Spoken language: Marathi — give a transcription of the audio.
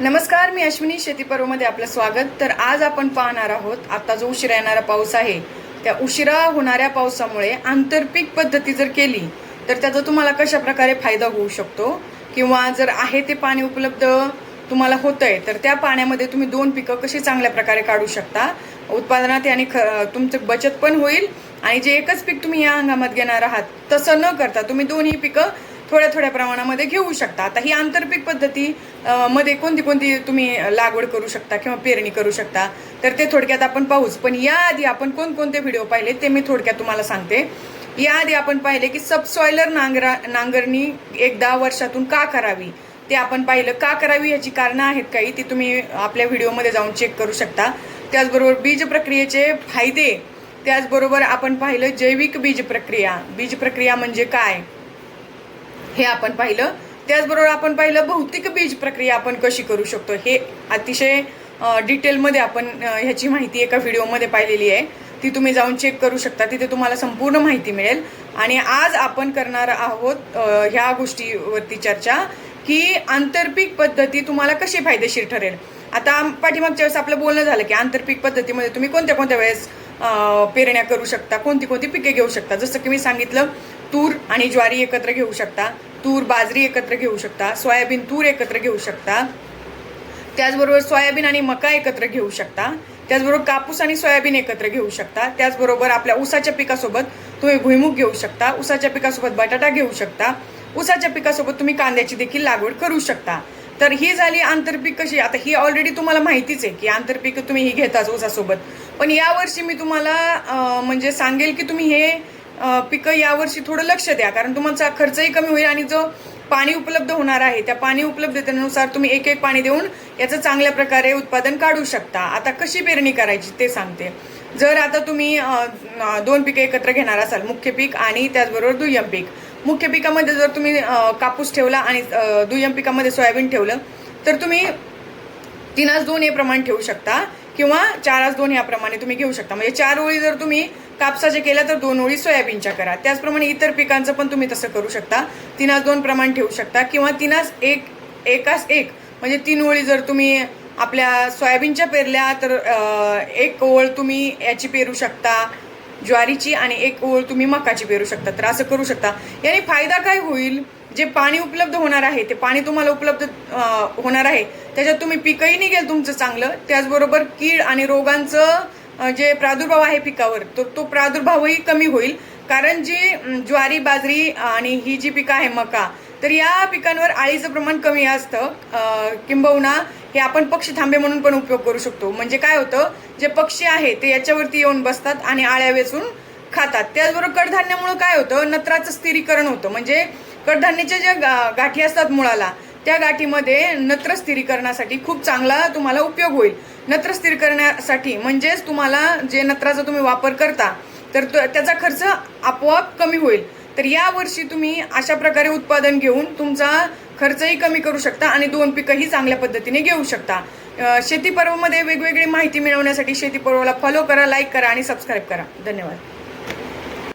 नमस्कार, मी अश्विनी शेतीपर्वमध्ये आपलं स्वागत। तर आज आपण पाहणार आहोत आता जो उशिरा येणारा पाऊस आहे त्या उशिरा होणाऱ्या पावसामुळे आंतरपीक पद्धती जर केली तर त्याचा तुम्हाला कशा प्रकारे फायदा होऊ शकतो, किंवा जर आहे ते पाणी उपलब्ध तुम्हाला होतंय तर त्या पाण्यामध्ये तुम्ही दोन पिकं कशी चांगल्या प्रकारे काढू शकता, उत्पादनात आणि तुमचं बचत पण होईल। आणि जे एकच पीक तुम्ही या हंगामात घेणार आहात तसं न करता तुम्ही दोन्ही पिकं थोड्या थोड्या प्रमाणामध्ये घेऊ शकता। आता ही आंतरपीक पद्धती मध्ये कोणती कोणती तुम्ही लागवड करू शकता किंवा पेरणी करू शकता तर ते थोडक्यात आपण पाहूच। पण याआधी आपण कोणकोणते व्हिडिओ पाहिले ते मी थोडक्यात तुम्हाला सांगते। याआधी आपण पाहिले की सबसॉइलर नांगरणी एकदा वर्षातून का करावी ते आपण पाहिलं। का करावी याची कारणं आहेत काही, ती तुम्ही आपल्या व्हिडिओमध्ये जाऊन चेक करू शकता। त्याचबरोबर बीज प्रक्रियेचे फायदे, त्याचबरोबर आपण पाहिलं जैविक बीज प्रक्रिया म्हणजे काय हे आपण पाहिलं। त्याचबरोबर आपण पाहिलं भौतिक बीज प्रक्रिया आपण कशी करू शकतो, हे अतिशय डिटेलमध्ये आपण ह्याची माहिती एका व्हिडिओमध्ये पाहिलेली आहे, ती तुम्ही जाऊन चेक करू शकता, तिथे तुम्हाला संपूर्ण माहिती मिळेल। आणि आज आपण करणार आहोत ह्या गोष्टीवरती चर्चा की आंतरपीक पद्धती तुम्हाला कशी फायदेशीर ठरेल। आता पाठीमागच्या वेळेस आपलं बोलणं झालं की आंतरपीक पद्धतीमध्ये तुम्ही कोणत्या कोणत्या वेळेस पेरण्या करू शकता, कोणती कोणती पिके घेऊ शकता। जसं की मी सांगितलं, तूर आणि ज्वारी एकत्र घेऊ शकता, तूर बाजरी एकत्र घेऊ शकता, सोयाबीन तूर एकत्र घेऊ शकता, त्याचबरोबर सोयाबीन आणि मका एकत्र घेऊ शकता, त्याचबरोबर कापूस आणि सोयाबीन एकत्र घेऊ शकता, त्याचबरोबर आपल्या ऊसाच्या पिकासोबत तुम्ही भुईमुग घेऊ शकता, ऊसाच्या पिकासोबत बटाटा घेऊ शकता, ऊसाच्या पिकासोबत तुम्ही कांद्याची देखील लागवड करू शकता। तर ही झाली आंतरपीक कशी। आता ही ऑलरेडी तुम्हाला माहितीच आहे की आंतरपीक तुम्ही ही घेताच ऊसासोबत, पण यावर्षी मी तुम्हाला म्हणजे सांगेल की तुम्ही हे पिकं यावर्षी थोडं लक्ष द्या, कारण तुमचा खर्चही कमी होईल आणि जो पाणी उपलब्ध होणार आहे त्या पाणी उपलब्धतेनुसार तुम्ही एक एक पाणी देऊन याचं चांगल्या प्रकारे उत्पादन काढू शकता। आता कशी पेरणी करायची ते सांगते। जर आता तुम्ही दोन पिकं एकत्र घेणार असाल, मुख्य पीक आणि त्याचबरोबर दुय्यम पीक, मुख्य पिकामध्ये जर तुम्ही कापूस ठेवला आणि दुय्यम पिकामध्ये सोयाबीन ठेवलं तर तुम्ही 3:2 हे प्रमाण ठेवू शकता किंवा 4:2 याप्रमाणे तुम्ही घेऊ शकता। म्हणजे 4 ओळी जर तुम्ही कापसाच्या केल्या तर 2 ओळी सोयाबीनच्या करा। त्याचप्रमाणे इतर पिकांचं पण तुम्ही तसं करू शकता, 3:2 प्रमाण ठेवू शकता किंवा 3:1 म्हणजे 3 ओळी जर तुम्ही आपल्या सोयाबीनच्या पेरल्या तर 1 ओळ तुम्ही याची पेरू शकता ज्वारीची आणि 1 ओळ तुम्ही मकाची पेरू शकता। तर असं करू शकता। याने फायदा काय होईल, जे पाणी उपलब्ध होणार आहे ते पाणी तुम्हाला उपलब्ध होणार आहे त्याच्यात तुम्ही पिकही निघेल तुमचं चांगलं, त्याचबरोबर कीड आणि रोगांचं जे प्रादुर्भाव आहे पिकावर तो प्रादुर्भावही कमी होईल। कारण जी ज्वारी बाजरी आणि ही जी पिकं आहे मका, तर या पिकांवर आळीचं प्रमाण कमी असतं, किंबहुना हे आपण पक्षी थांबे म्हणून पण उपयोग करू शकतो। म्हणजे काय होतं, जे पक्षी आहे ते याच्यावरती येऊन बसतात आणि आळ्या वेचून खातात। त्याचबरोबर कडधान्यामुळे काय होतं, नत्राचं स्थिरीकरण होतं। म्हणजे कडधान्याच्या ज्या गाठी असतात मुळाला, त्या गाठीमध्ये नत्र स्थिरीकरणासाठी खूप चांगला तुम्हाला उपयोग होईल। नत्र स्थिरीकरणासाठी म्हणजेच तुम्हाला जे नत्राचा तुम्ही वापर करता तर त्याचा खर्च आपोआप कमी होईल। तर या वर्षी तुम्ही अशा प्रकारे उत्पादन घेऊन तुमचा खर्चही कमी करू शकता आणि दोन पिकंही चांगल्या पद्धतीने घेऊ शकता। शेती पर्वमध्ये वेगवेगळी माहिती मिळवण्यासाठी शेती पर्वला फॉलो करा, लाईक करा आणि सबस्क्राईब करा। धन्यवाद।